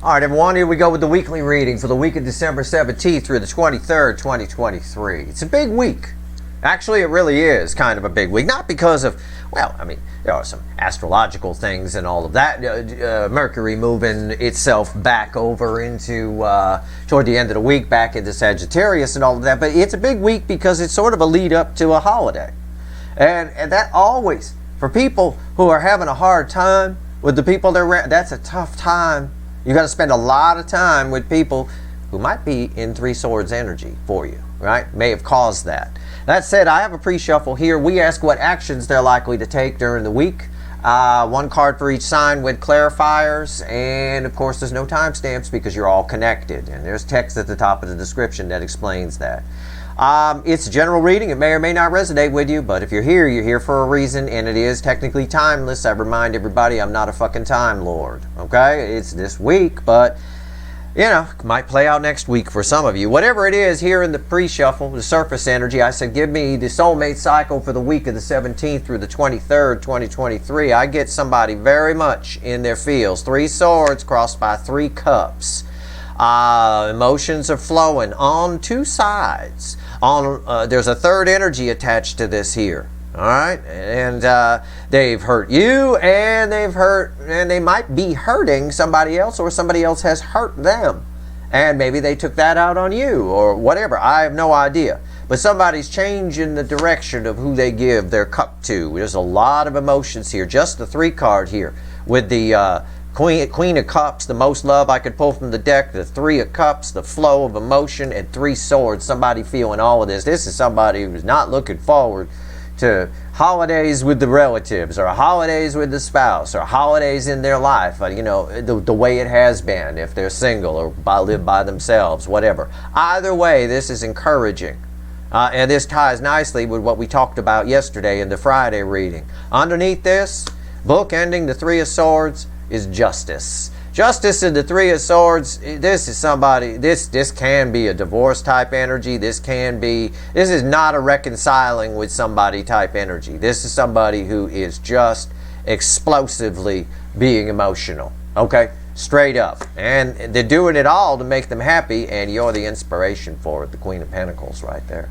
All right, everyone, here we go with the weekly reading for the week of December 17th through the 23rd, 2023. It's a big week. Actually, it really is kind of a big week. Not because of, well, I mean, there are some astrological things and all of that. Mercury moving itself back over into, toward the end of the week, back into Sagittarius and all of that. But it's a big week because it's sort of a lead up to a holiday. And that always, for people who are having a hard time with the people they're around, that's a tough time. You got to spend a lot of time with people who might be in Three Swords energy for you, right? May have caused that. That said, I have a pre-shuffle here. We ask what actions they're likely to take during the week. One card for each sign with clarifiers. And of course, there's no timestamps because you're all connected. And there's text at the top of the description that explains that. It's a general reading. It may or may not resonate with you, but if you're here for a reason, and it is technically timeless. I remind everybody I'm not a fucking time lord, okay? It's this week, but, you know, might play out next week for some of you. Whatever it is, here in the pre-shuffle, the surface energy, I said give me the soulmate cycle for the week of the 17th through the 23rd, 2023. I get somebody very much in their feels. Three swords crossed by three cups. Emotions are flowing on two sides. There's a third energy attached to this here. All right, and they've hurt you, and they might be hurting somebody else, or somebody else has hurt them, and maybe they took that out on you, or whatever. I have no idea. But somebody's changing the direction of who they give their cup to. There's a lot of emotions here. Just the three card here with the Queen of Cups, the most love I could pull from the deck, the Three of Cups, the flow of emotion, and Three Swords, somebody feeling all of this. This is somebody who's not looking forward to holidays with the relatives, or holidays with the spouse, or holidays in their life, you know, the way it has been, if they're single or live by themselves, whatever. Either way, this is encouraging. And this ties nicely with what we talked about yesterday in the Friday reading. Underneath this, bookending the Three of Swords, is justice. Justice in the Three of Swords, this is somebody, this can be a divorce type energy. This is not a reconciling with somebody type energy. This is somebody who is just explosively being emotional. Okay? Straight up. And they're doing it all to make them happy, and you're the inspiration for it. The Queen of Pentacles right there.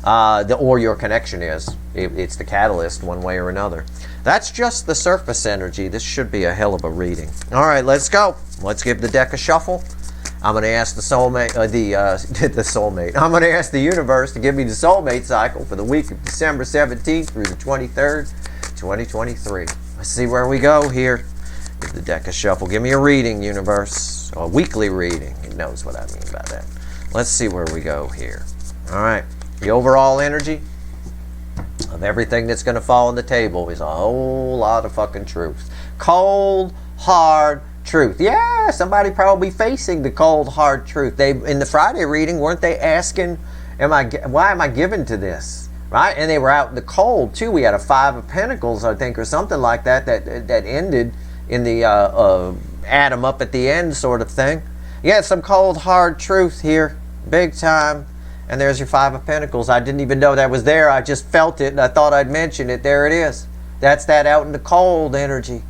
Or your connection is. It's the catalyst one way or another. That's just the surface energy. This should be a hell of a reading. All right, let's go. Let's give the deck a shuffle. I'm going to ask the soulmate, the soulmate. I'm going to ask the universe to give me the soulmate cycle for the week of December 17th through the 23rd, 2023. Let's see where we go here. Give the deck a shuffle. Give me a reading, universe. A weekly reading. It knows what I mean by that. Let's see where we go here. All right. The overall energy of everything that's going to fall on the table is a whole lot of fucking truth. Cold, hard truth. Yeah, somebody probably facing the cold, hard truth. They, in the Friday reading, weren't they asking, why am I given to this? Right? And they were out in the cold, too. We had a Five of Pentacles, I think, or something like that, that ended in the atom up at the end sort of thing. Yeah, some cold, hard truth here. Big time. And there's your Five of Pentacles. I didn't even know that was there. I just felt it, and I thought I'd mention it. There it is. That's that out in the cold energy.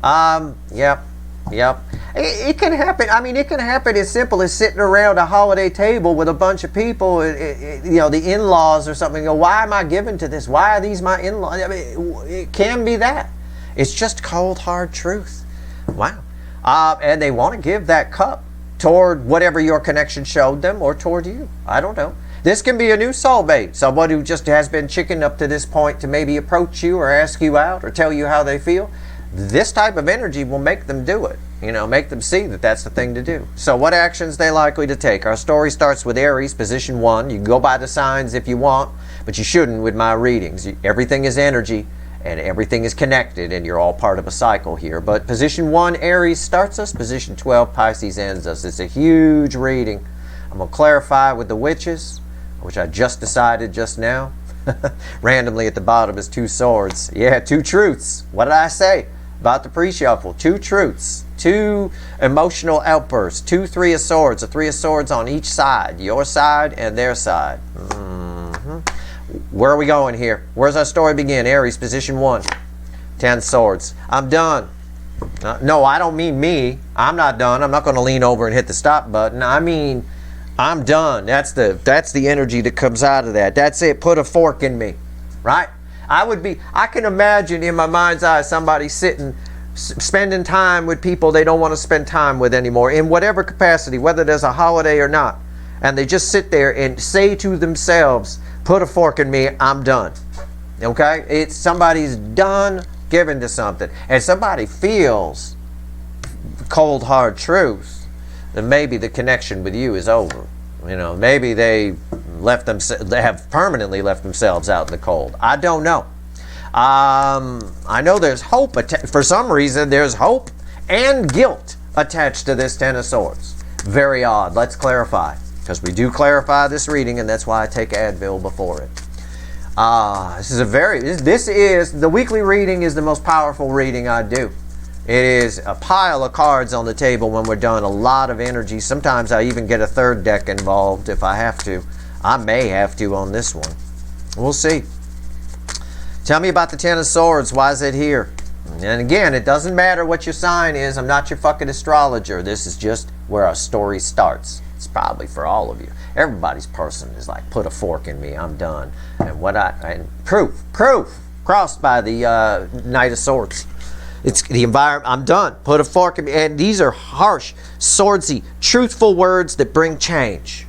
Yep. It can happen. I mean, it can happen as simple as sitting around a holiday table with a bunch of people, you know, the in-laws or something. You go, why am I given to this? Why are these my in-laws? I mean, it can be that. It's just cold, hard truth. Wow. And they want to give that cup toward whatever your connection showed them, or toward you. I don't know. This can be a new soulmate, someone who just has been chicken up to this point to maybe approach you or ask you out or tell you how they feel. This type of energy will make them do it. You know, make them see that that's the thing to do. So what actions they likely to take? Our story starts with Aries, position 1. You can go by the signs if you want, but you shouldn't with my readings. Everything is energy, and everything is connected, and you're all part of a cycle here. But position 1, Aries, starts us. Position 12, Pisces, ends us. It's a huge reading. I'm going to clarify with the witches, which I just decided just now. Randomly at the bottom is two swords. Yeah, two truths. What did I say about the pre-shuffle? Two truths. Two emotional outbursts. Two Three of Swords. A Three of Swords on each side. Your side and their side. Where are we going here? Where's our story begin? Aries, position 1. 10 swords. I'm done. No, I don't mean me. I'm not done. I'm not going to lean over and hit the stop button. I mean, I'm done. That's the energy that comes out of that. That's it. Put a fork in me, right? I can imagine in my mind's eye somebody sitting, spending time with people they don't want to spend time with anymore, in whatever capacity, whether there's a holiday or not. And they just sit there and say to themselves, put a fork in me, I'm done. Okay? It's somebody's done giving to something. And somebody feels cold, hard truth, then maybe the connection with you is over. You know, maybe they have permanently left themselves out in the cold. I don't know. I know there's hope. For some reason, there's hope and guilt attached to this Ten of Swords. Very odd. Let's clarify, because we do clarify this reading, and that's why I take Advil before it. The weekly reading is the most powerful reading I do. It is a pile of cards on the table when we're done, a lot of energy. Sometimes I even get a third deck involved if I have to. I may have to on this one. We'll see. Tell me about the Ten of Swords. Why is it here? And again, it doesn't matter what your sign is. I'm not your fucking astrologer. This is just where our story starts. It's probably for all of you. Everybody's person is like, put a fork in me, I'm done. And proof, crossed by the Knight of Swords. It's the environment, I'm done, put a fork in me. And these are harsh, swordsy, truthful words that bring change.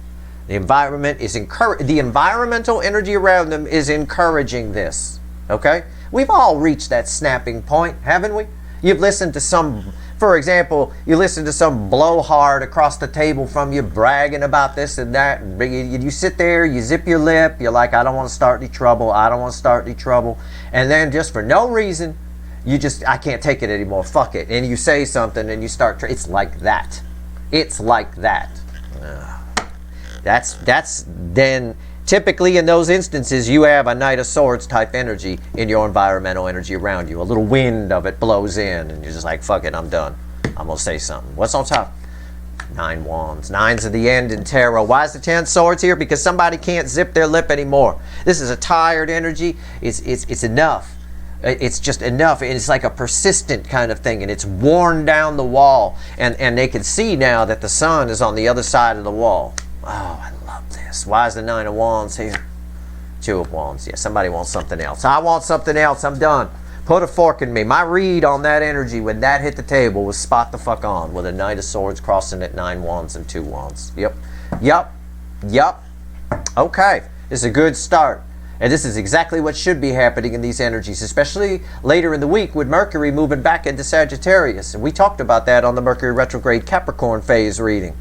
The environment is the environmental energy around them is encouraging this. Okay? We've all reached that snapping point, haven't we? You've listened to for example, you listen to some blowhard across the table from you bragging about this and that. And you sit there, you zip your lip, you're like, I don't want to start any trouble, I don't want to start any trouble. And then just for no reason, I can't take it anymore, fuck it. And you say something and you start, it's like that. It's like that. That's then, typically in those instances, you have a Knight of Swords type energy in your environmental energy around you. A little wind of it blows in and you're just like, fuck it, I'm done. I'm going to say something. What's on top? 9 Wands. 9's of the end in tarot. Why is the 10 Swords here? Because somebody can't zip their lip anymore. This is a tired energy. It's enough. It's just enough. It's like a persistent kind of thing, and it's worn down the wall. And they can see now that the sun is on the other side of the wall. Oh, I love this. Why is the 9 of Wands here? 2 of Wands. Yeah, somebody wants something else. I want something else. I'm done. Put a fork in me. My read on that energy when that hit the table was spot the fuck on with a Knight of Swords crossing at 9 Wands and 2 Wands. Yep. Okay. This is a good start. And this is exactly what should be happening in these energies, especially later in the week with Mercury moving back into Sagittarius. And we talked about that on the Mercury retrograde Capricorn phase reading.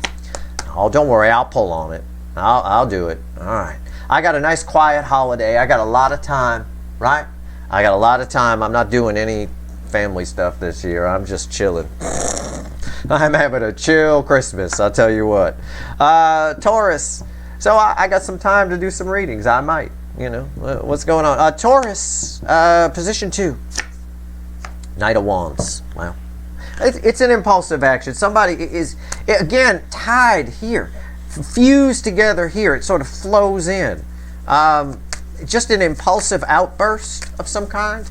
Oh, don't worry, I'll pull on it. I'll do it. All right. I got a nice quiet holiday. I got a lot of time, right? I got a lot of time. I'm not doing any family stuff this year. I'm just chilling. I'm having a chill Christmas, I'll tell you what. Taurus. So I got some time to do some readings. I might, what's going on? Taurus, position 2. Knight of Wands. Wow. It's an impulsive action. Somebody is, again, tied here, fused together here. It sort of flows in. Just an impulsive outburst of some kind.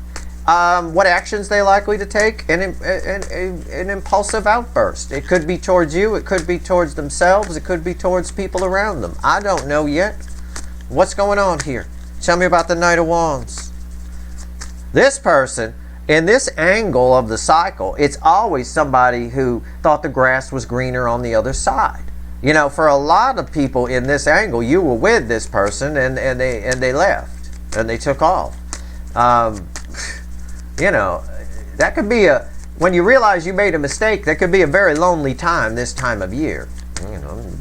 What actions they likely to take? An impulsive outburst. It could be towards you. It could be towards themselves. It could be towards people around them. I don't know yet. What's going on here? Tell me about the Knight of Wands. This person, in this angle of the cycle, it's always somebody who thought the grass was greener on the other side. For a lot of people in this angle, you were with this person and they left and they took off. That could be when you realize you made a mistake, that could be a very lonely time this time of year,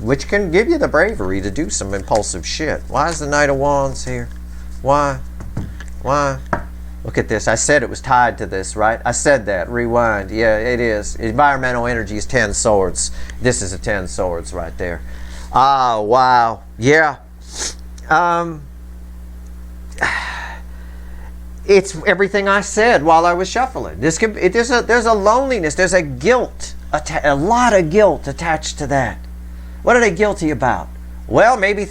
which can give you the bravery to do some impulsive shit. Why is the Knight of Wands here? Why? Look at this. I said it was tied to this, right? I said that. Rewind. Yeah, it is. Environmental energy is 10 Swords. This is a 10 Swords right there. Oh, wow. Yeah. It's everything I said while I was shuffling. There's a loneliness. There's a guilt. A lot of guilt attached to that. What are they guilty about? Well, maybe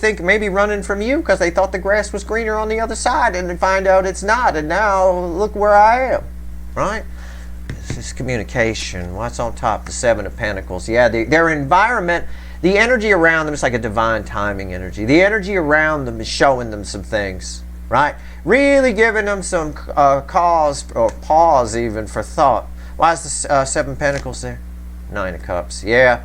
running from you because they thought the grass was greener on the other side and they find out it's not. And now look where I am, right? This communication. What's on top? The Seven of Pentacles. Yeah, their environment, the energy around them is like a divine timing energy. The energy around them is showing them some things, right? Really giving them some cause or pause even for thought. Why is the Seven of Pentacles there? Nine of Cups. Yeah.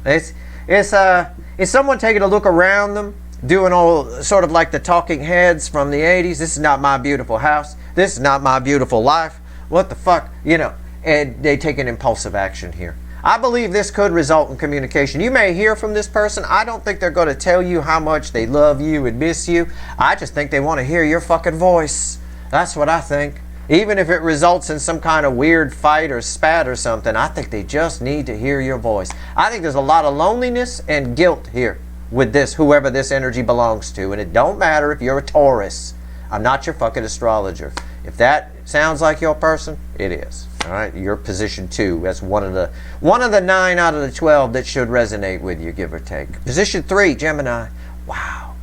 It's someone taking a look around them, doing all sort of like the talking heads from the 80s. This is not my beautiful house. This is not my beautiful life. What the fuck? You know, and they take an impulsive action here. I believe this could result in communication. You may hear from this person. I don't think they're going to tell you how much they love you and miss you. I just think they want to hear your fucking voice. That's what I think. Even if it results in some kind of weird fight or spat or something, I think they just need to hear your voice. I think there's a lot of loneliness and guilt here with this, whoever this energy belongs to. And it don't matter if you're a Taurus. I'm not your fucking astrologer. If that sounds like your person, it is. All right, you're position 2. That's one of the 9 out of the 12 that should resonate with you, give or take. Position 3, Gemini. Wow,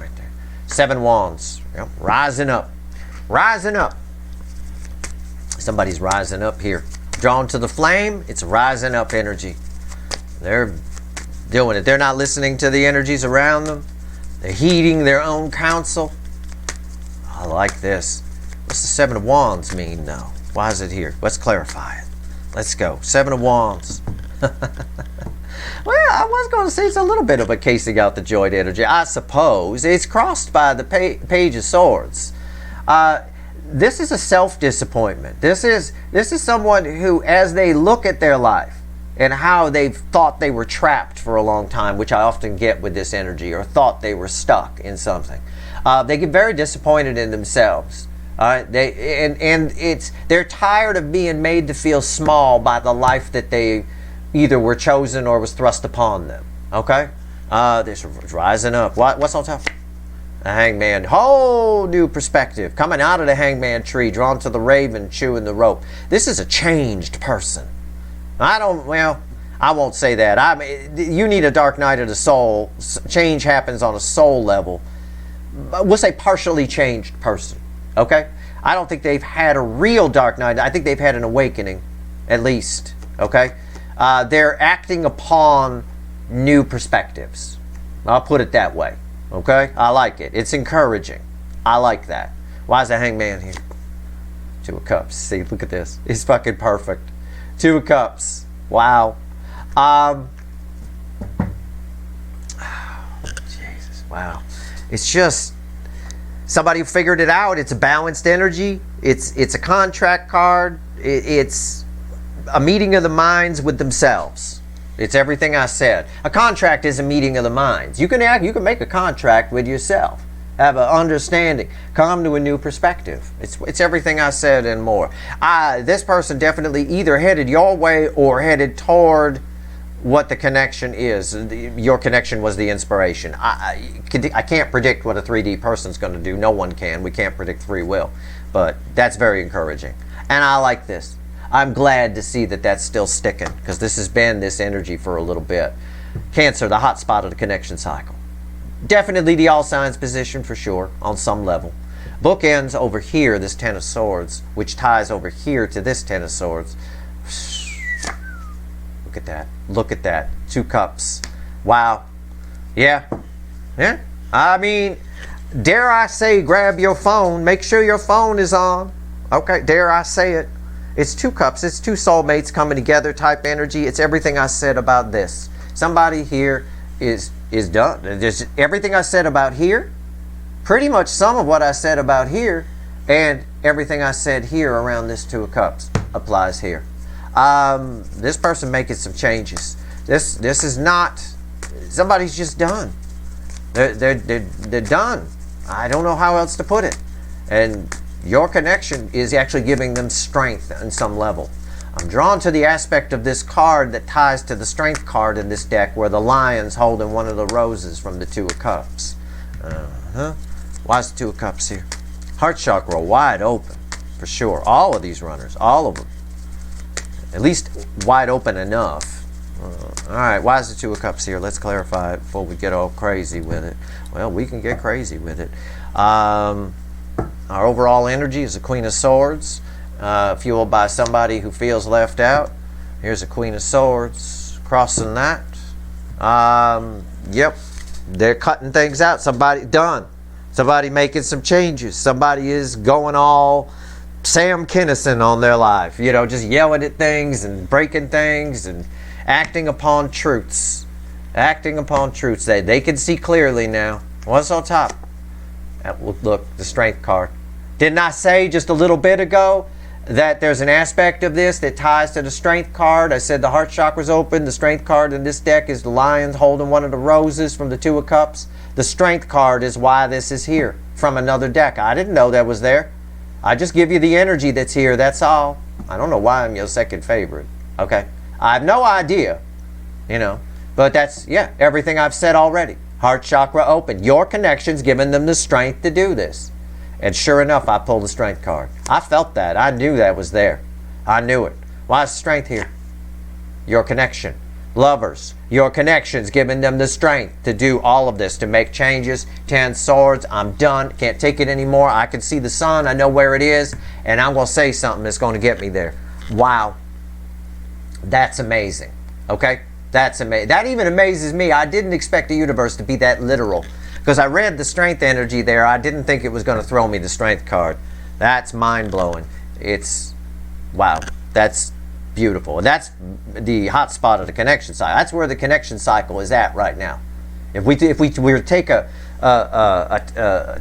right there. 7 Wands. Yep. Rising up, rising up. Somebody's rising up here. Drawn to the flame. It's rising up energy. They're doing it. They're not listening to the energies around them. They're heeding their own counsel. I like this. What's the 7 of Wands mean, though? Why is it here? Let's clarify it. Let's go. 7 of Wands. Well, I was going to say it's a little bit of a casing out the joint energy. I suppose. It's crossed by the Page of Swords. This is a self-disappointment. This is someone who, as they look at their life and how they've thought they were trapped for a long time, which I often get with this energy, or thought they were stuck in something, they get very disappointed in themselves. They're tired of being made to feel small by the life that they either were chosen or was thrust upon them. Okay, this is rising up. What's on top? The Hangman. Whole new perspective coming out of the Hangman tree, drawn to the raven, chewing the rope. This is a changed person. I won't say that. You need a dark night of the soul. Change happens on a soul level. We'll say partially changed person. Okay? I don't think they've had a real dark night. I think they've had an awakening, at least. Okay? They're acting upon new perspectives. I'll put it that way. Okay? I like it. It's encouraging. I like that. Why is the Hangman here? 2 of Cups. See, look at this. It's fucking perfect. 2 of Cups. Wow. Jesus. Wow. It's just somebody who figured it out. It's a balanced energy. It's a contract card. It's a meeting of the minds with themselves. It's everything I said. A contract is a meeting of the minds. You can make a contract with yourself. Have an understanding. Come to a new perspective. It's everything I said and more. This person definitely either headed your way or headed toward what the connection is. Your connection was the inspiration. I can't predict what a 3D person's going to do. No one can. We can't predict free will. But that's very encouraging. And I like this. I'm glad to see that that's still sticking, because this has been this energy for a little bit. Cancer, the hot spot of the connection cycle. Definitely the all signs position for sure, on some level. Bookends over here, this 10 of Swords, which ties over here to this 10 of Swords. Look at that. Look at that. 2 Cups. Wow. Yeah. Yeah. I mean, dare I say, grab your phone. Make sure your phone is on. Okay, dare I say it. It's 2 Cups. It's 2 soulmates coming together type energy. It's everything I said about this. Somebody here is done. Just everything I said about here, pretty much some of what I said about here, and everything I said here around this 2 of Cups applies here. This person making some changes. This is not, somebody's just done. They're done. I don't know how else to put it. And your connection is actually giving them strength on some level. I'm drawn to the aspect of this card that ties to the strength card in this deck, where the lion's holding one of the roses from the 2 of Cups. Why is the 2 of Cups here? Heart chakra wide open, for sure. All of these runners, all of them. At least wide open enough. All right, why is the 2 of Cups here? Let's clarify it before we get all crazy with it. Well, we can get crazy with it. Our overall energy is the Queen of Swords. fueled by somebody who feels left out. Here's a Queen of Swords crossing that. Yep, they're cutting things out. Somebody done. Somebody making some changes. Somebody is going all Sam Kinison on their life. You know, just yelling at things and breaking things and acting upon truths. Acting upon truths. They can see clearly now. What's on top? Look, the Strength card. Didn't I say just a little bit ago that there's an aspect of this that ties to the Strength card? I said the heart chakra's open. The Strength card in this deck is the lion holding one of the roses from the Two of Cups. The Strength card is why this is here from another deck. I didn't know that was there. I just give you the energy that's here, that's all. I don't know why I'm your second favorite, okay? I have no idea, you know, but that's, yeah, everything I've said already. Heart chakra open. Your connection's giving them the strength to do this. And sure enough, I pulled the Strength card. I felt that. I knew that was there. I knew it. Why is Strength here? Your connection. Lovers. Your connection's giving them the strength to do all of this, to make changes. 10 Swords. I'm done. Can't take it anymore. I can see the sun. I know where it is. And I'm going to say something that's going to get me there. Wow. That's amazing. Okay? That's amazing. That even amazes me. I didn't expect the universe to be that literal. Because I read the Strength energy there. I didn't think it was going to throw me the Strength card. That's mind-blowing. It's, wow. That's beautiful. That's the hot spot of the connection cycle. That's where the connection cycle is at right now. If we were to take a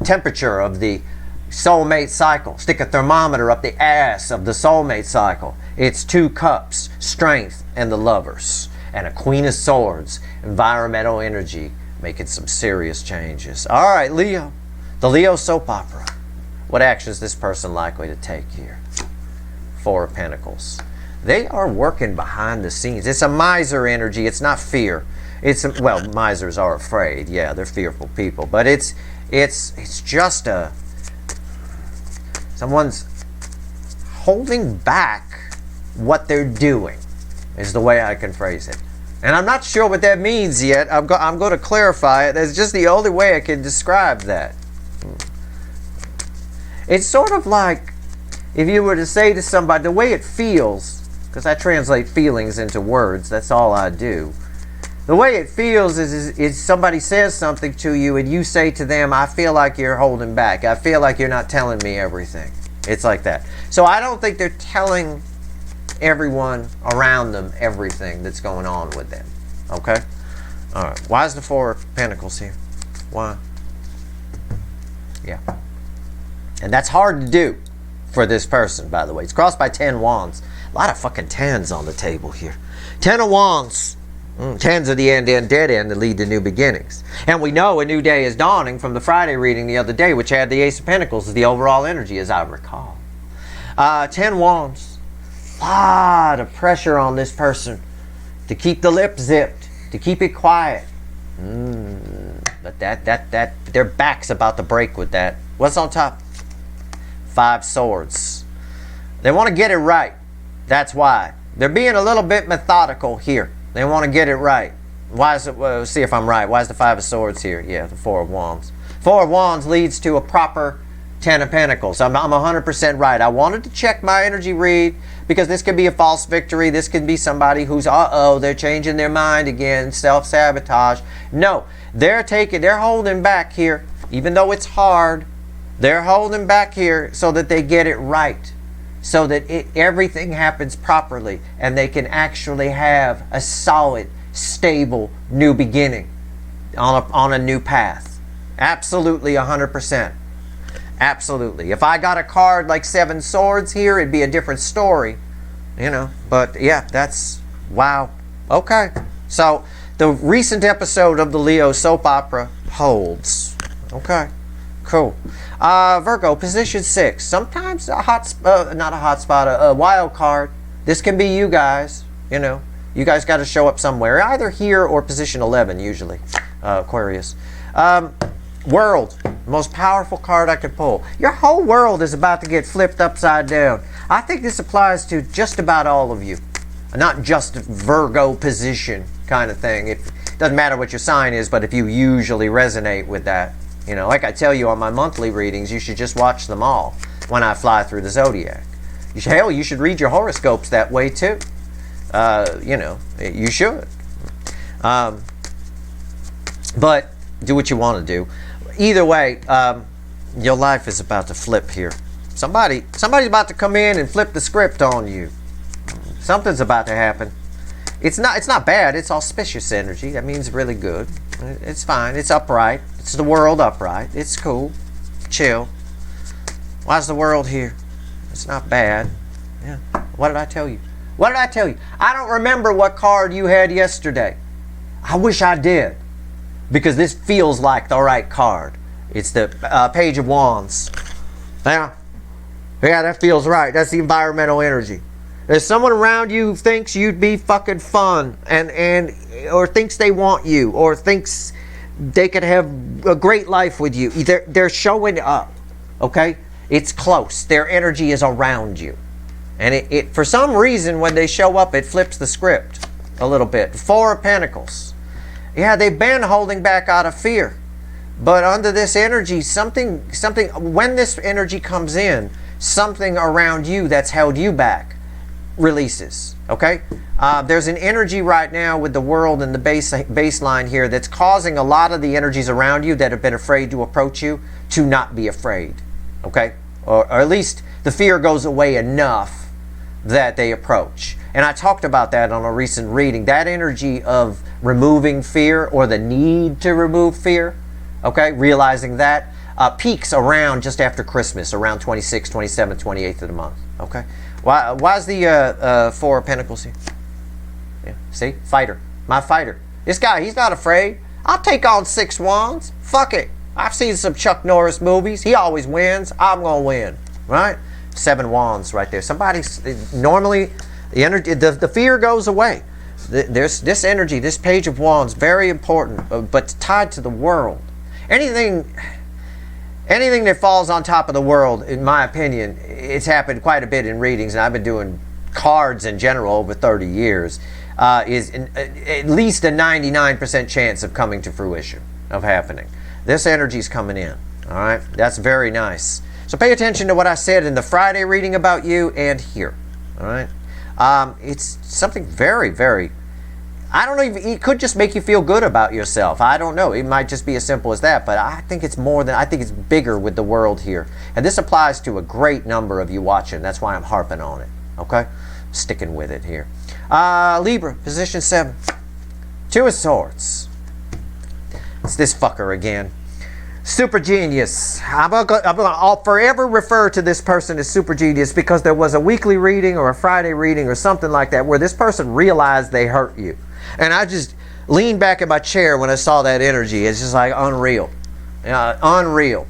temperature of the soulmate cycle, stick a thermometer up the ass of the soulmate cycle, it's 2 cups, Strength, and the Lovers. And a Queen of Swords, environmental energy, making some serious changes. All right, Leo. The Leo soap opera. What action is this person likely to take here? 4 of Pentacles. They are working behind the scenes. It's a miser energy. It's not fear. Well, misers are afraid. Yeah, they're fearful people. But it's just someone's holding back what they're doing, is the way I can phrase it. And I'm not sure what that means yet. I'm going to clarify it. That's just the only way I can describe that. It's sort of like if you were to say to somebody, the way it feels, because I translate feelings into words, that's all I do. The way it feels is somebody says something to you and you say to them, I feel like you're holding back. I feel like you're not telling me everything. It's like that. So I don't think they're telling everyone around them everything that's going on with them. Okay? All right. Why is the 4 of Pentacles here? Why? Yeah. And that's hard to do for this person, by the way. It's crossed by 10 Wands. A lot of fucking 10s on the table here. 10 of Wands. 10s are the end, dead end that lead to new beginnings. And we know a new day is dawning from the Friday reading the other day, which had the Ace of Pentacles as the overall energy, as I recall. 10 Wands. Lot of pressure on this person to keep the lip zipped, to keep it quiet. But their back's about to break with that. What's on top? 5 Swords. They want to get it right. That's why. They're being a little bit methodical here. They want to get it right. Why is it? Well, see if I'm right. Why is the 5 of Swords here? Yeah, the 4 of Wands. 4 of Wands leads to a proper 10 of Pentacles. I'm 100% right. I wanted to check my energy read because this could be a false victory. This could be somebody who's, they're changing their mind again, self-sabotage. No, they're holding back here, even though it's hard. They're holding back here so that they get it right, so that everything happens properly and they can actually have a solid, stable new beginning on a new path. Absolutely 100%. Absolutely. If I got a card like 7 Swords here, it'd be a different story, you know. But yeah, that's, wow. Okay. So the recent episode of the Leo soap opera holds. Okay. Cool. Virgo, position 6. Sometimes a a wild card. This can be you guys, you know. You guys got to show up somewhere, either here or position 11 usually. Aquarius. World, most powerful card I could pull. Your whole world is about to get flipped upside down. I think this applies to just about all of you. Not just Virgo position kind of thing. It doesn't matter what your sign is, but if you usually resonate with that. You know, like I tell you on my monthly readings, you should just watch them all when I fly through the zodiac. Hell, you should read your horoscopes that way too. You know, you should. But do what you want to do. Either way, your life is about to flip here. Somebody's about to come in and flip the script on you. Something's about to happen. It's not bad. It's auspicious energy. That means really good. It's fine. It's upright. It's the world upright. It's cool. Chill. Why's the world here? It's not bad. Yeah. What did I tell you? What did I tell you? I don't remember what card you had yesterday. I wish I did, because this feels like the right card. It's the Page of Wands. Yeah, that feels right. That's the environmental energy. There's someone around you who thinks you'd be fucking fun, and or thinks they want you, or thinks they could have a great life with you. They're showing up. Okay, it's close. Their energy is around you, and it for some reason when they show up, it flips the script a little bit. Four of Pentacles. Yeah, they've been holding back out of fear. But under this energy, something, when this energy comes in, something around you that's held you back releases, okay? There's an energy right now with the world and the baseline here that's causing a lot of the energies around you that have been afraid to approach you to not be afraid, okay? Or at least the fear goes away enough that they approach. And I talked about that on a recent reading. That energy of removing fear, or the need to remove fear, okay, realizing that, peaks around just after Christmas, around 26th, 27th, 28th of the month, okay? Why's the Four of Pentacles here? Yeah, see? Fighter. My fighter. This guy, he's not afraid. I'll take on 6 wands. Fuck it. I've seen some Chuck Norris movies. He always wins. I'm going to win, right? 7 wands right there. Normally, the energy, the fear goes away. There's this energy, this Page of Wands, very important, but tied to the world. Anything that falls on top of the world, in my opinion, it's happened quite a bit in readings, and I've been doing cards in general over 30 years, is at least a 99% chance of coming to fruition, of happening. This energy's coming in, all right? That's very nice. So pay attention to what I said in the Friday reading about you and here, all right? It's something very, very, I don't know, it could just make you feel good about yourself. I don't know. It might just be as simple as that, but I think it's more than, I think it's bigger with the world here. And this applies to a great number of you watching. That's why I'm harping on it, okay? Sticking with it here. Libra, position 7. 2 of Swords. It's this fucker again. Super genius. I'll forever refer to this person as super genius, because there was a weekly reading or a Friday reading or something like that where this person realized they hurt you. And I just leaned back in my chair when I saw that energy. It's just like unreal. Unreal.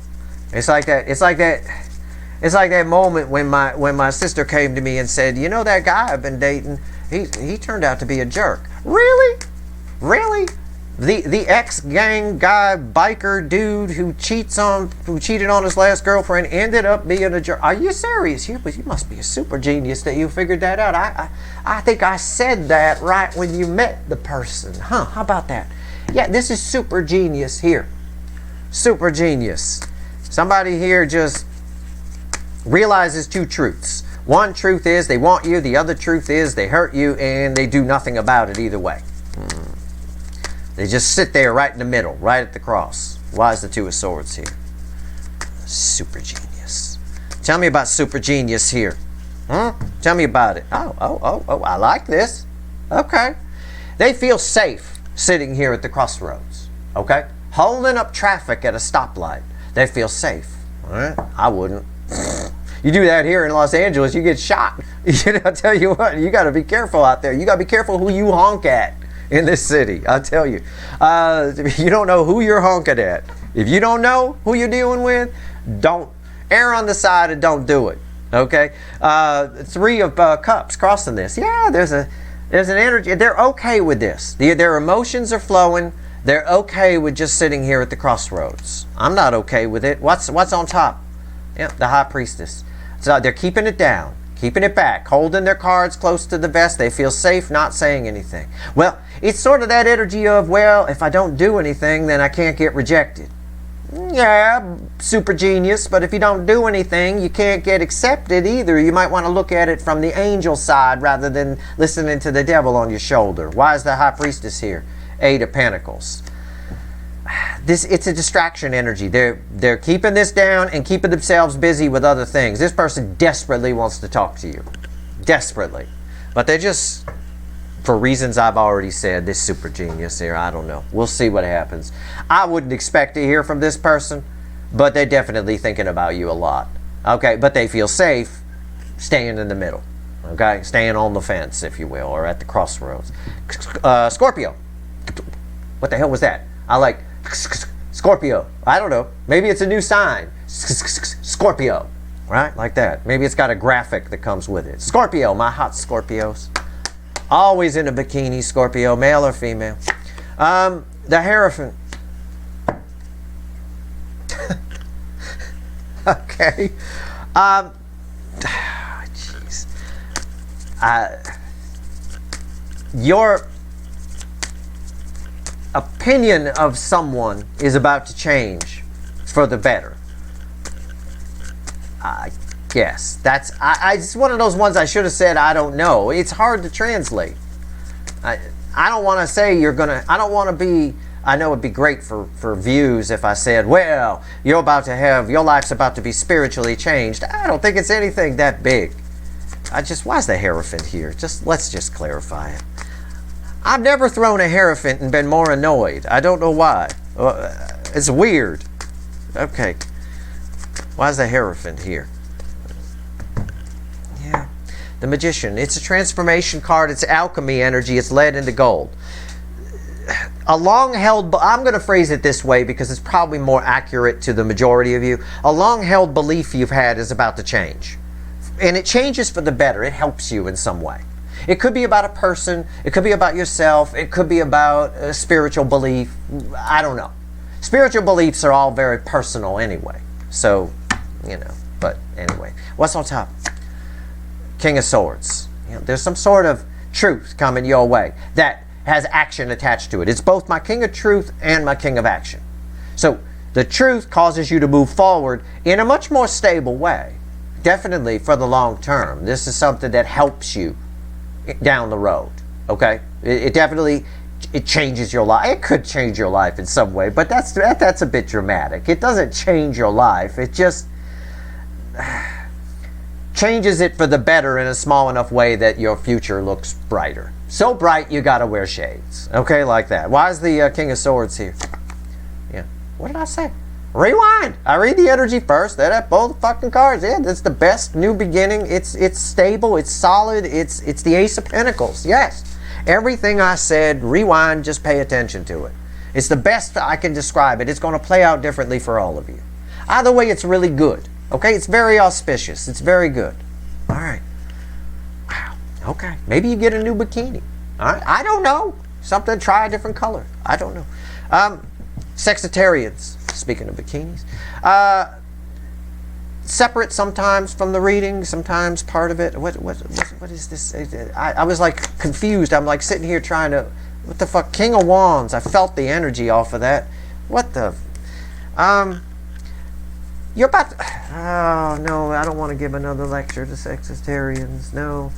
It's like that moment when my sister came to me and said, you know, that guy I've been dating, he turned out to be a jerk. Really? Really? The ex-gang guy, biker dude who cheated on his last girlfriend ended up being a jerk. Are you serious? You must be a super genius that you figured that out. I think I said that right when you met the person. Huh, how about that? Yeah, this is super genius here. Super genius. Somebody here just realizes 2 truths. One truth is they want you. The other truth is they hurt you, and they do nothing about it either way. They just sit there right in the middle, right at the cross. Why is the 2 of Swords here? Super genius. Tell me about super genius here. Huh? Tell me about it. Oh, I like this. Okay. They feel safe sitting here at the crossroads. Okay? Holding up traffic at a stoplight. They feel safe. All right? I wouldn't. You do that here in Los Angeles, you get shot. I tell you what, you got to be careful out there. You got to be careful who you honk at in this city, I'll tell you. You don't know who you're honking at. If you don't know who you're dealing with, don't err on the side and don't do it. Okay? 3 of Cups crossing this. Yeah, there's an energy. They're okay with this. Their emotions are flowing. They're okay with just sitting here at the crossroads. I'm not okay with it. What's on top? Yeah, the High Priestess. So they're keeping it down. Keeping it back, holding their cards close to the vest. They feel safe not saying anything. Well, it's sort of that energy of, well, if I don't do anything, then I can't get rejected. yeah, super genius, but if you don't do anything, you can't get accepted either. You might want to look at it from the angel side rather than listening to the devil on your shoulder. Why is the high priestess here? 8 of Pentacles. It's a distraction energy. They're keeping this down and keeping themselves busy with other things. This person desperately wants to talk to you. Desperately. But they're just, for reasons I've already said, this super genius here, I don't know. We'll see what happens. I wouldn't expect to hear from this person, but they're definitely thinking about you a lot. Okay, but they feel safe staying in the middle. Okay, staying on the fence, if you will, or at the crossroads. Scorpio. What the hell was that? I like Scorpio. I don't know. Maybe it's a new sign. Scorpio. Right? Like that. Maybe it's got a graphic that comes with it. Scorpio, my hot Scorpios. Always in a bikini, Scorpio, male or female. The Hierophant. Okay. Jeez. Your opinion of someone is about to change for the better. I guess that's it's one of those ones I should have said I don't know. It's hard to translate. I don't want to say you're gonna. I don't want to be. I know it'd be great for views if I said, well, you're about to have your life's about to be spiritually changed. I don't think it's anything that big. Why is the Hierophant here? Let's just clarify it. I've never thrown a Hierophant and been more annoyed. I don't know why. It's weird. Okay. Why is the Hierophant here? Yeah. The Magician. It's a transformation card. It's alchemy energy. It's lead into gold. A long-held... I'm going to phrase it this way because it's probably more accurate to the majority of you. A long-held belief you've had is about to change. And it changes for the better. It helps you in some way. It could be about a person. It could be about yourself. It could be about a spiritual belief. I don't know. Spiritual beliefs are all very personal anyway. So, you know. But anyway. What's on top? King of Swords. You know, there's some sort of truth coming your way that has action attached to it. It's both my King of Truth and my King of Action. So, the truth causes you to move forward in a much more stable way. Definitely for the long term. This is something that helps you down the road, okay? It definitely, it changes your life. It could change your life in some way, but that's a bit dramatic. It doesn't change your life. It just changes it for the better in a small enough way that your future looks brighter. So bright you gotta wear shades, okay, like that. Why is the King of Swords here? Yeah, what did I say? Rewind. I read the energy first. Then I pull the fucking cards. Yeah, that's the best new beginning. It's stable. It's solid. It's the Ace of Pentacles. Yes. Everything I said, rewind, just pay attention to it. It's the best I can describe it. It's going to play out differently for all of you. Either way, it's really good. Okay? It's very auspicious. It's very good. All right. Wow. Okay. Maybe you get a new bikini. All right. I don't know. Something, try a different color. I don't know. Sexitarians. Speaking of bikinis, separate sometimes from the reading, sometimes part of it. What is this? I was like confused. I'm like sitting here trying to, what the fuck? King of Wands. I felt the energy off of that. What the? You're about to, oh no, I don't want to give another lecture to Sexitarians. No,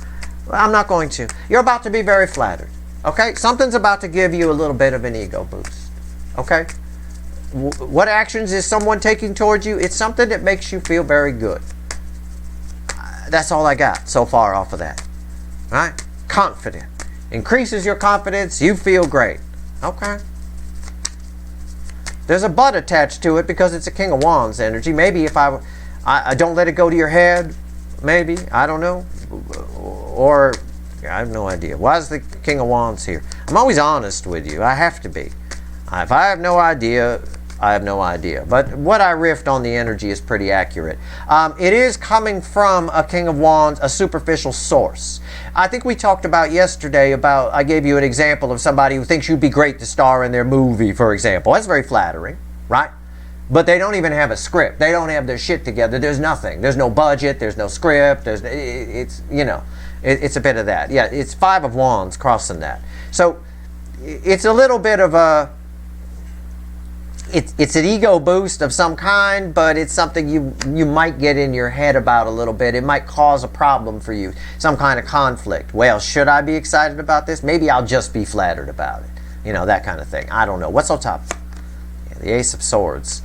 I'm not going to. You're about to be very flattered. Okay, something's about to give you a little bit of an ego boost. Okay. What actions is someone taking towards you? It's something that makes you feel very good. That's all I got so far off of that. All right? Confident. Increases your confidence. You feel great. Okay. There's a but attached to it because it's a King of Wands energy. Maybe if I don't let it go to your head. Maybe. I don't know. Or, I have no idea. Why is the King of Wands here? I'm always honest with you. I have to be. If I have no idea, I have no idea. But what I riffed on the energy is pretty accurate. It is coming from a King of Wands, a superficial source. I think we talked about yesterday about, I gave you an example of somebody who thinks you'd be great to star in their movie, for example. That's very flattering, right? But they don't even have a script. They don't have their shit together. There's nothing. There's no budget. There's no script. It's a bit of that. Yeah, it's 5 of Wands crossing that. So it's a little bit of a... it's an ego boost of some kind, but it's something you might get in your head about a little bit. It might cause a problem for you, some kind of conflict. Well, should I be excited about this? Maybe I'll just be flattered about it. You know, that kind of thing. I don't know. What's on top? Yeah, the Ace of Swords.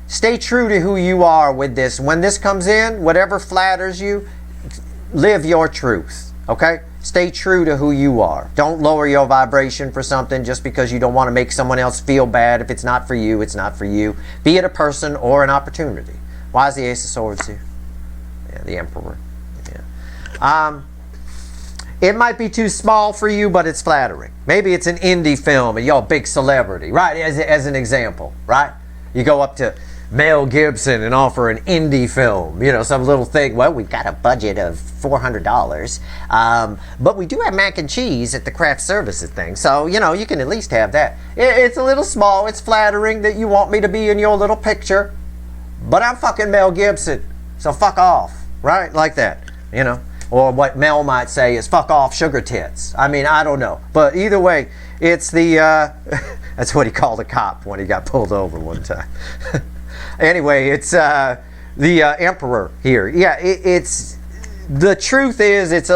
Stay true to who you are with this. When this comes in, whatever flatters you, live your truth. Okay? Stay true to who you are. Don't lower your vibration for something just because you don't want to make someone else feel bad. If it's not for you, it's not for you. Be it a person or an opportunity. Why is the Ace of Swords here? Yeah, the Emperor. Yeah. It might be too small for you, but it's flattering. Maybe it's an indie film and you're a big celebrity, right? As an example, right? You go up to Mel Gibson and offer an indie film, you know, some little thing. Well, we've got a budget of $400, but we do have mac and cheese at the craft services thing, so you know you can at least have that. It's a little small. It's flattering that you want me to be in your little picture, but I'm fucking Mel Gibson, so fuck off, right? Like that, you know. Or what Mel might say is fuck off sugar tits. I mean, I don't know, but either way, it's the that's what he called a cop when he got pulled over one time. Anyway, it's the Emperor here. Yeah, it's the truth is it's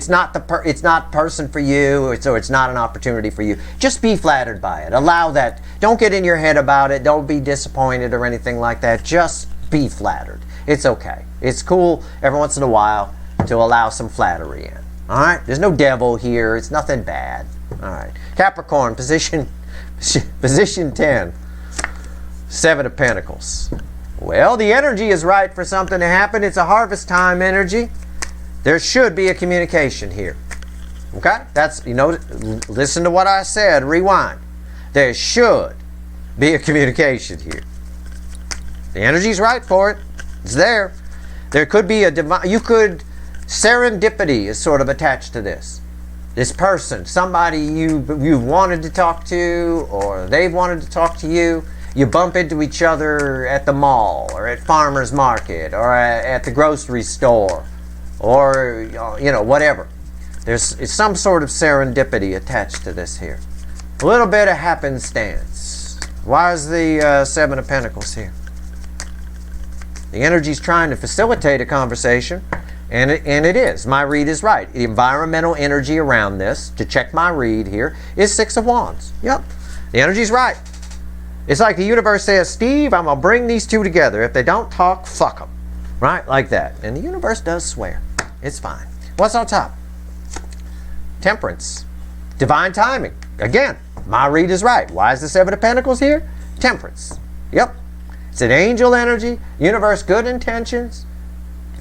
not person for you, or it's not an opportunity for you. Just be flattered by it. Allow that. Don't get in your head about it. Don't be disappointed or anything like that. Just be flattered. It's okay. It's cool every once in a while to allow some flattery in. All right. There's no devil here. It's nothing bad. All right. Capricorn, position 10. 7 of Pentacles. Well, the energy is right for something to happen. It's a harvest time energy. There should be a communication here. Okay? That's, you know, listen to what I said. Rewind. There should be a communication here. The energy's right for it. It's there. There could be a divine, serendipity is sort of attached to this. This person, somebody you've wanted to talk to, or they've wanted to talk to you. You bump into each other at the mall, or at farmer's market, or at the grocery store, or you know, whatever. It's some sort of serendipity attached to this here. A little bit of happenstance. Why is the 7 of Pentacles here? The energy's trying to facilitate a conversation, and it is. My read is right. The environmental energy around this, to check my read here, is 6 of Wands. Yep, the energy's right. It's like the universe says, Steve, I'm going to bring these two together. If they don't talk, fuck them. Right? Like that. And the universe does swear. It's fine. What's on top? Temperance. Divine timing. Again, my read is right. Why is the 7 of Pentacles here? Temperance. Yep. It's an angel energy. Universe, good intentions.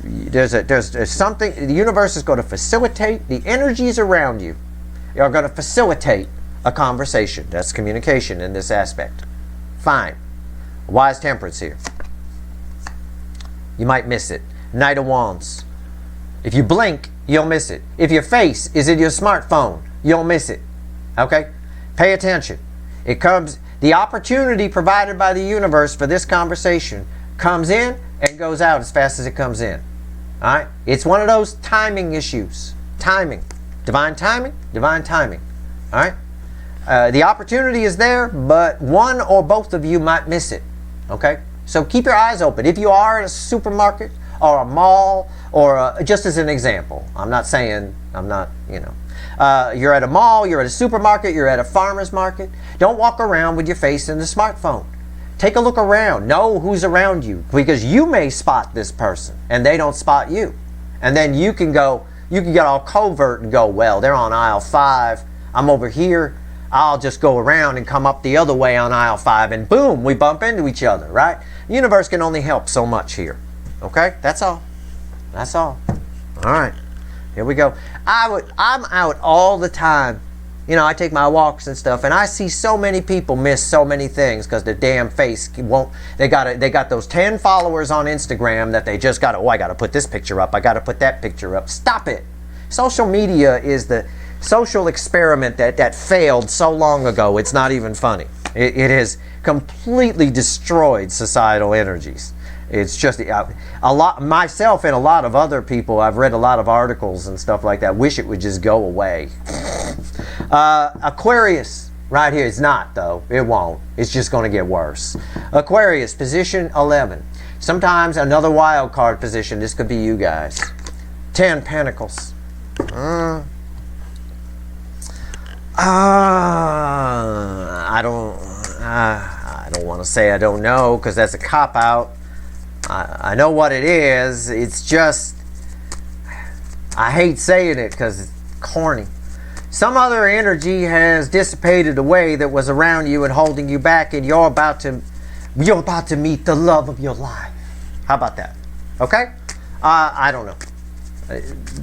There's something. The universe is going to facilitate. The energies around you are going to facilitate a conversation. That's communication in this aspect. Fine. Why is Temperance here? You might miss it. Knight of Wands. If you blink, you'll miss it. If your face is in your smartphone, you'll miss it. Okay? Pay attention. It comes, the opportunity provided by the universe for this conversation comes in and goes out as fast as it comes in. All right? It's one of those timing issues. Timing. Divine timing, divine timing. All right? The opportunity is there, but one or both of you might miss it. Okay? So keep your eyes open. If you are in a supermarket or a mall, or just as an example, I'm not saying, you know. You're at a mall, you're at a supermarket, you're at a farmer's market. Don't walk around with your face in the smartphone. Take a look around. Know who's around you, because you may spot this person and they don't spot you. And then you can get all covert and go, well, they're on aisle 5. I'm over here. I'll just go around and come up the other way on aisle 5, and boom, we bump into each other, right? The universe can only help so much here. Okay? That's all. That's all. All right. Here we go. I'm out all the time. You know, I take my walks and stuff, and I see so many people miss so many things because their damn face won't. They got those 10 followers on Instagram that they just got. Oh, I got to put this picture up. I got to put that picture up. Stop it. Social media is the social experiment that failed so long ago. It's not even funny. It has completely destroyed societal energies. It's just a lot. Myself and a lot of other people, I've read a lot of articles and stuff like that, wish it would just go away. Aquarius, Right here, it's not though. It won't. It's just going to get worse. Aquarius, position 11. Sometimes another wild card position. This could be you guys. 10 Pentacles. I don't want to say I don't know, because that's a cop-out. I know what it is. It's just, I hate saying it because it's corny. Some other energy has dissipated away that was around you and holding you back, and you're about to meet the love of your life. How about that? Okay? I don't know.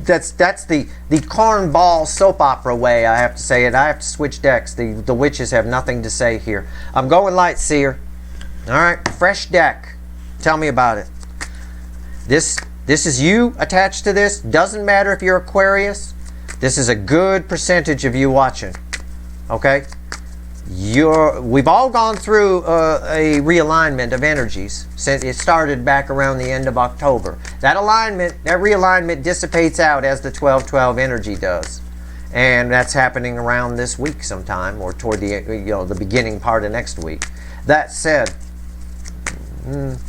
That's the cornball soap opera way, I have to say it. I have to switch decks. The witches have nothing to say here. I'm going light, seer. All right, fresh deck. Tell me about it. This is you attached to this. Doesn't matter if you're Aquarius. This is a good percentage of you watching. Okay? We've all gone through a realignment of energies since it started back around the end of October. That realignment dissipates out as the 12-12 energy does. And that's happening around this week sometime, or toward the beginning part of next week. That said, of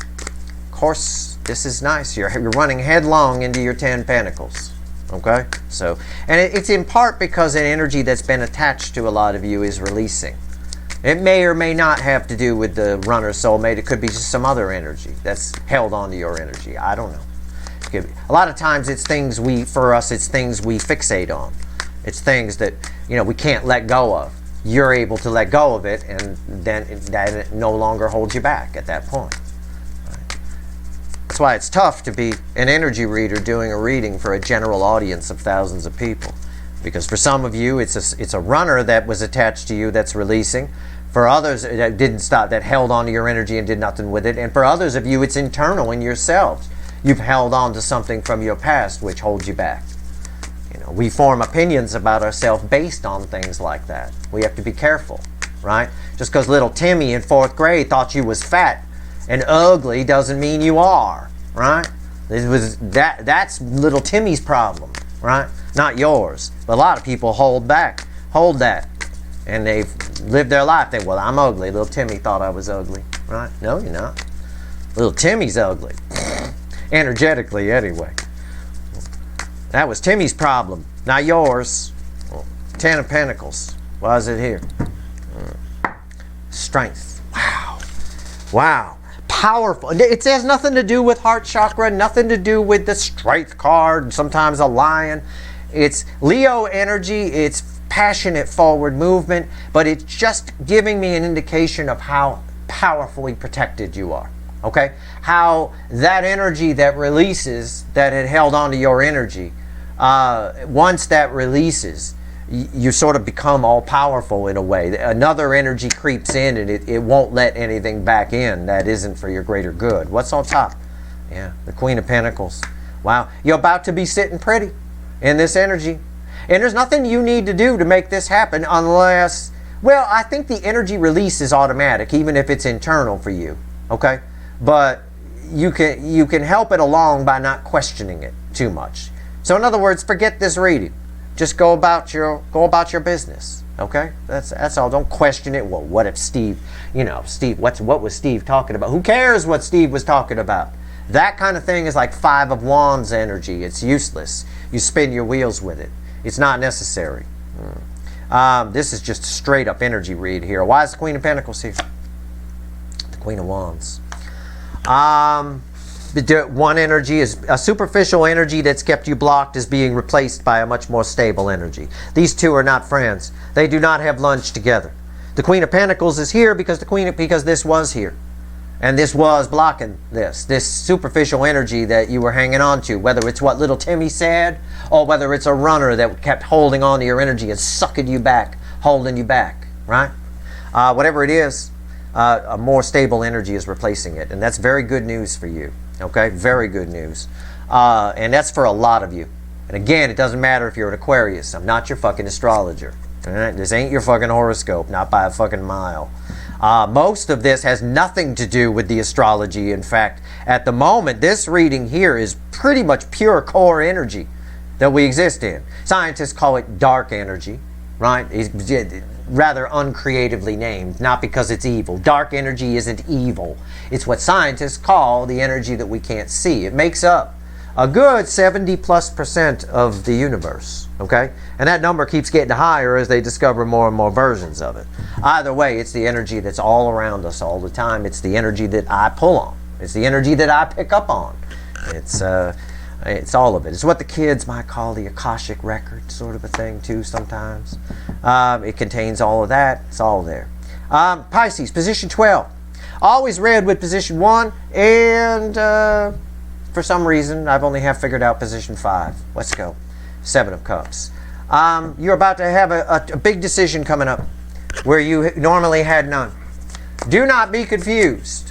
course, this is nice. You're running headlong into your 10 Pentacles. Okay? So, and it's in part because an energy that's been attached to a lot of you is releasing. It may or may not have to do with the runner soulmate. It could be just some other energy that's held onto your energy. I don't know. A lot of times it's things it's things we fixate on. It's things that, we can't let go of. You're able to let go of it, and then it no longer holds you back at that point. Right? That's why it's tough to be an energy reader doing a reading for a general audience of thousands of people. Because for some of you, it's a runner that was attached to you that's releasing. For others, that didn't stop, that held on to your energy and did nothing with it. And for others of you, it's internal in yourselves. You've held on to something from your past which holds you back. We form opinions about ourselves based on things like that. We have to be careful, right? Just because little Timmy in 4th grade thought you was fat and ugly doesn't mean you are, right? That's little Timmy's problem, right? Not yours. But a lot of people hold that, and they've lived their life. Well, I'm ugly. Little Timmy thought I was ugly, right? No, you're not. Little Timmy's ugly. Energetically, anyway. That was Timmy's problem, not yours. 10 of Pentacles. Why is it here? Strength. Wow. Powerful. It has nothing to do with heart chakra, nothing to do with the strength card, sometimes a lion. It's Leo energy, it's passionate forward movement, but it's just giving me an indication of how powerfully protected you are. Okay? How that energy that releases, that had held onto your energy, once that releases, you sort of become all powerful in a way. Another energy creeps in, and it won't let anything back in that isn't for your greater good. What's on top? Yeah, the Queen of Pentacles. Wow, you're about to be sitting pretty in this energy. And there's nothing you need to do to make this happen unless, well, I think the energy release is automatic, even if it's internal for you, okay? But you can help it along by not questioning it too much. So in other words, forget this reading. Just go about your business, okay? That's all. Don't question it. Well, what if Steve, what was Steve talking about? Who cares what Steve was talking about? That kind of thing is like 5 of Wands energy. It's useless. You spin your wheels with it. It's not necessary. This is just a straight up energy read here. Why is the Queen of Pentacles here? The Queen of Wands. One energy is a superficial energy that's kept you blocked is being replaced by a much more stable energy. These two are not friends. They do not have lunch together. The Queen of Pentacles is here because this was here. And this was blocking this superficial energy that you were hanging on to, whether it's what little Timmy said or whether it's a runner that kept holding on to your energy and sucking you back, holding you back, right? Whatever it is, a more stable energy is replacing it. And that's very good news for you, okay? Very good news. And that's for a lot of you. And again, it doesn't matter if you're an Aquarius. I'm not your fucking astrologer. All right? This ain't your fucking horoscope, not by a fucking mile. Most of this has nothing to do with the astrology. In fact, at the moment, this reading here is pretty much pure core energy that we exist in. Scientists call it dark energy, right? It's rather uncreatively named, not because it's evil. Dark energy isn't evil. It's what scientists call the energy that we can't see. It makes up a good 70+% of the universe, okay? And that number keeps getting higher as they discover more and more versions of it. Either way, it's the energy that's all around us all the time. It's the energy that I pull on. It's the energy that I pick up on. It's all of it. It's what the kids might call the Akashic record, sort of a thing too sometimes. It contains all of that. It's all there. Pisces, position 12. Always read with position 1, and for some reason I've only figured out position 5. Let's go. 7 of Cups. You're about to have a big decision coming up where you normally had none. Do not be confused.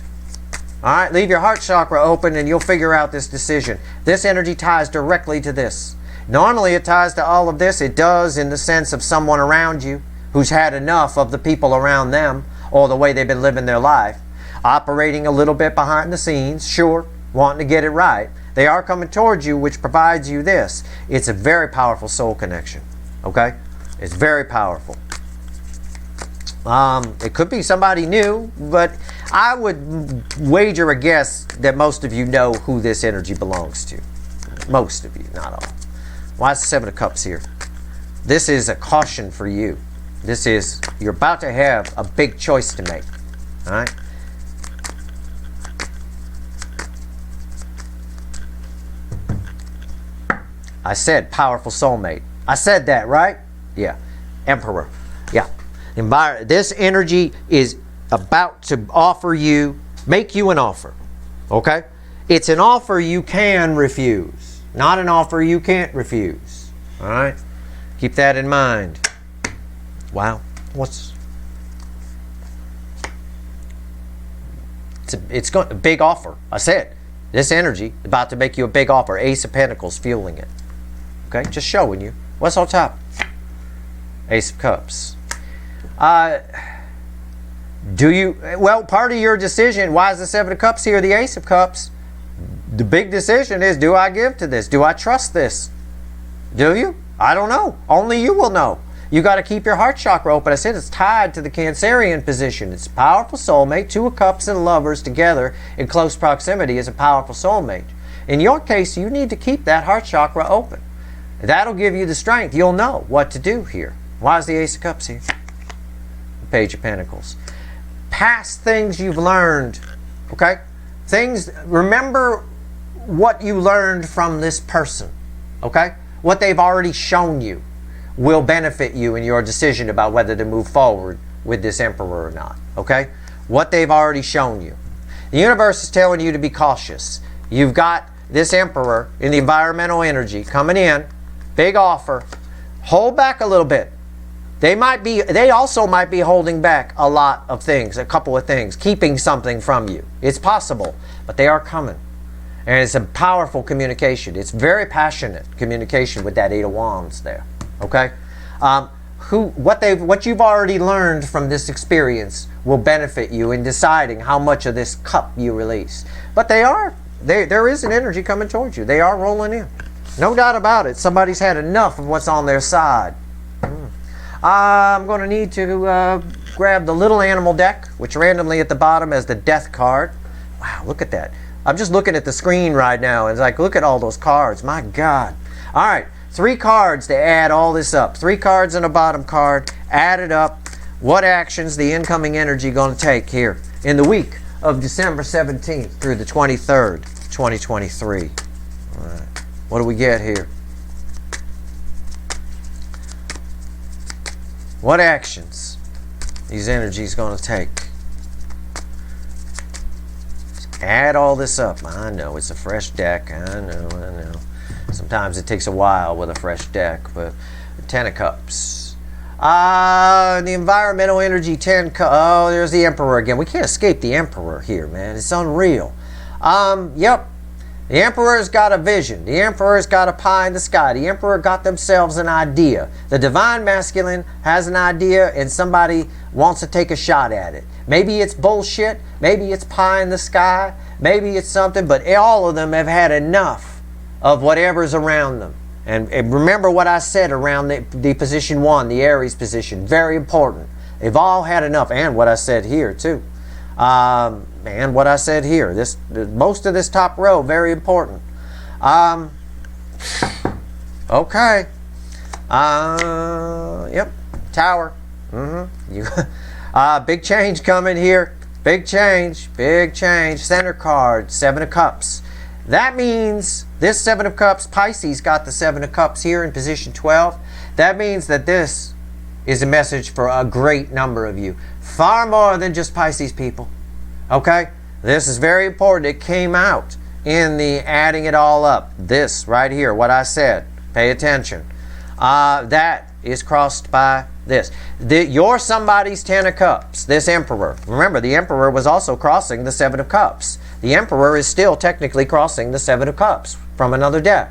All right, leave your heart chakra open and you'll figure out this decision. This energy ties directly to this. Normally it ties to all of this. It does in the sense of someone around you who's had enough of the people around them or the way they've been living their life. Operating a little bit behind the scenes, sure, wanting to get it right. They are coming towards you, which provides you this. It's a very powerful soul connection, okay? It's very powerful. It could be somebody new, but I would wager a guess that most of you know who this energy belongs to. Most of you, not all. Why is the 7 of Cups here? This is a caution for you. This is, you're about to have a big choice to make. All right? I said powerful soulmate. I said that, right? Yeah. Emperor. Yeah. This energy is about to offer you, make you an offer. Okay? It's an offer you can refuse, not an offer you can't refuse. All right? Keep that in mind. Wow. It's a big offer. I said, this energy about to make you a big offer. Ace of Pentacles fueling it. Okay? Just showing you. What's on top? Ace of Cups. Well, part of your decision, why is the 7 of Cups here, the Ace of Cups? The big decision is, do I give to this? Do I trust this? Do you? I don't know. Only you will know. You got to keep your heart chakra open. I said it's tied to the Cancerian position. It's a powerful soulmate. 2 of Cups and Lovers together in close proximity is a powerful soulmate. In your case, you need to keep that heart chakra open. That'll give you the strength. You'll know what to do here. Why is the Ace of Cups here? Page of Pentacles. Past things you've learned, okay? Remember what you learned from this person, okay? What they've already shown you will benefit you in your decision about whether to move forward with this Emperor or not, okay? What they've already shown you. The universe is telling you to be cautious. You've got this Emperor in the environmental energy coming in, big offer. Hold back a little bit. They also might be holding back a lot of things, a couple of things, keeping something from you. It's possible, but they are coming. And it's a powerful communication. It's very passionate communication with that 8 of Wands there. Okay? What you've already learned from this experience will benefit you in deciding how much of this cup you release. But there is an energy coming towards you. They are rolling in. No doubt about it. Somebody's had enough of what's on their side. I'm going to need to grab the little animal deck, which randomly at the bottom has the Death card. Wow, look at that. I'm just looking at the screen right now. And it's like, look at all those cards. My God. All right, 3 cards to add all this up. 3 cards and a bottom card. Add it up. What actions the incoming energy going to take here in the week of December 17th through the 23rd, 2023. All right. What do we get here? What actions these energies going to take? Add all this up. I know it's a fresh deck. I know. Sometimes it takes a while with a fresh deck, but 10 of Cups. The environmental energy, 10 Cups. Oh, there's the Emperor again. We can't escape the Emperor here, man. It's unreal. Yep. The Emperor's got a vision. The Emperor's got a pie in the sky. The Emperor got themselves an idea. The Divine Masculine has an idea and somebody wants to take a shot at it. Maybe it's bullshit. Maybe it's pie in the sky. Maybe it's something, but all of them have had enough of whatever's around them. And remember what I said around the position 1, the Aries position. Very important. They've all had enough. And what I said here, too. And what I said here. Most of this top row, very important. Okay. Yep. Tower. Big change coming here. Big change. Big change. Center card. 7 of Cups. That means this 7 of Cups, Pisces got the 7 of Cups here in position 12. That means that this is a message for a great number of you. Far more than just Pisces people. Okay? This is very important. It came out in the adding it all up. This right here, what I said. Pay attention. That is crossed by this. You're somebody's 10 of Cups. This Emperor. Remember, the Emperor was also crossing the 7 of Cups. The Emperor is still technically crossing the 7 of Cups from another deck.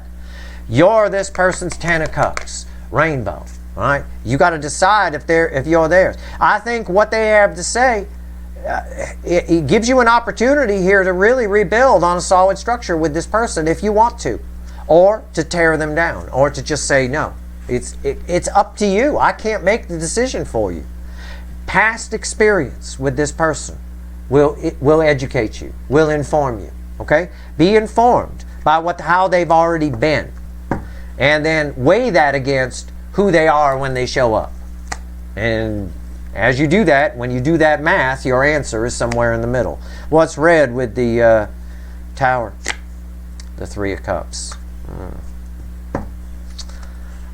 You're this person's 10 of Cups. Rainbow. All right? You got to decide if you're theirs. I think what they have to say, it gives you an opportunity here to really rebuild on a solid structure with this person if you want to. Or to tear them down. Or to just say no. It's up to you. I can't make the decision for you. Past experience with this person will educate you, will inform you. Okay? Be informed by how they've already been. And then weigh that against who they are when they show up. And as you do that, when you do that math, your answer is somewhere in the middle. What's red with the Tower? The 3 of Cups.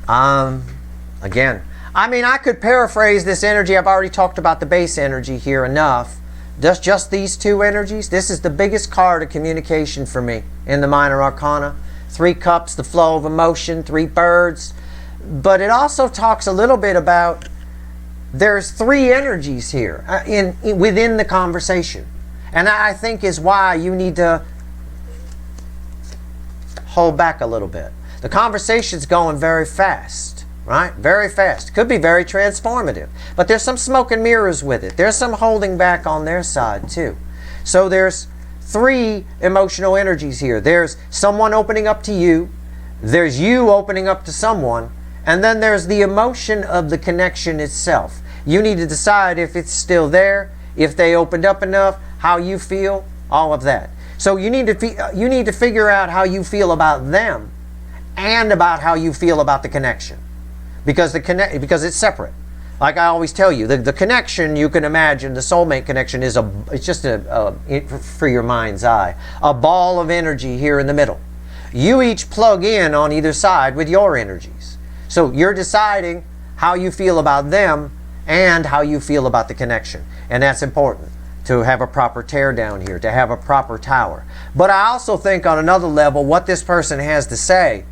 Again, I mean, I could paraphrase this energy. I've already talked about the base energy here enough. Just these 2 energies. This is the biggest card of communication for me in the minor arcana. 3 cups, the flow of emotion, 3 birds. But it also talks a little bit about there's 3 energies here within the conversation. And I think is why you need to hold back a little bit. The conversation's going very fast, right? Very fast. Could be very transformative. But there's some smoke and mirrors with it. There's some holding back on their side too. So there's 3 emotional energies here. There's someone opening up to you. There's you opening up to someone. And then there's the emotion of the connection itself. You need to decide if it's still there, if they opened up enough, how you feel, all of that. So you need to figure out how you feel about them and about how you feel about the connection. Because it's separate. Like I always tell you, the connection, you can imagine, the soulmate connection is it's just for your mind's eye, a ball of energy here in the middle. You each plug in on either side with your energies. So you're deciding how you feel about them and how you feel about the connection. And that's important, to have a proper tear down here, to have a proper tower. But I also think on another level, what this person has to say,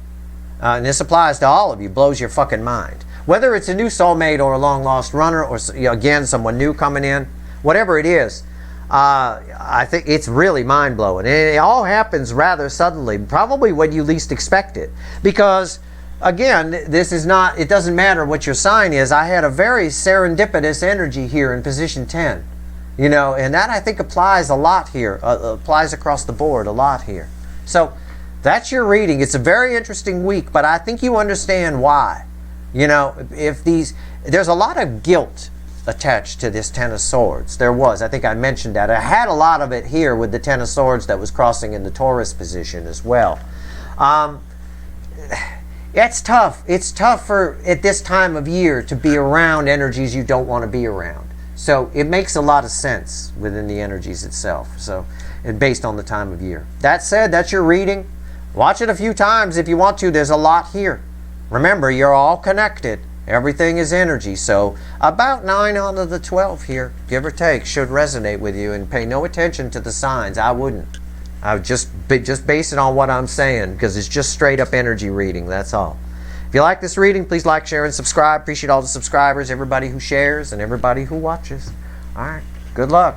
and this applies to all of you, blows your fucking mind. Whether it's a new soulmate or a long-lost runner or, again, someone new coming in, whatever it is, I think it's really mind-blowing. And it all happens rather suddenly, probably when you least expect it. Because, again, this is not, it doesn't matter what your sign is. I had a very serendipitous energy here in position 10. You know, and that I think applies a lot here, applies across the board a lot here. So that's your reading. It's a very interesting week, but I think you understand why. You know, there's a lot of guilt attached to this 10 of Swords. There was. I think I mentioned that. I had a lot of it here with the 10 of Swords that was crossing in the Taurus position as well. It's tough. It's tough at this time of year to be around energies you don't want to be around. So it makes a lot of sense within the energies itself. So based on the time of year. That said, that's your reading. Watch it a few times if you want to. There's a lot here. Remember, you're all connected. Everything is energy. So about 9 out of the 12 here, give or take, should resonate with you. And pay no attention to the signs. I wouldn't. I would just base it on what I'm saying, because it's just straight up energy reading. That's all. If you like this reading, please like, share, and subscribe. Appreciate all the subscribers, everybody who shares, and everybody who watches. All right. Good luck.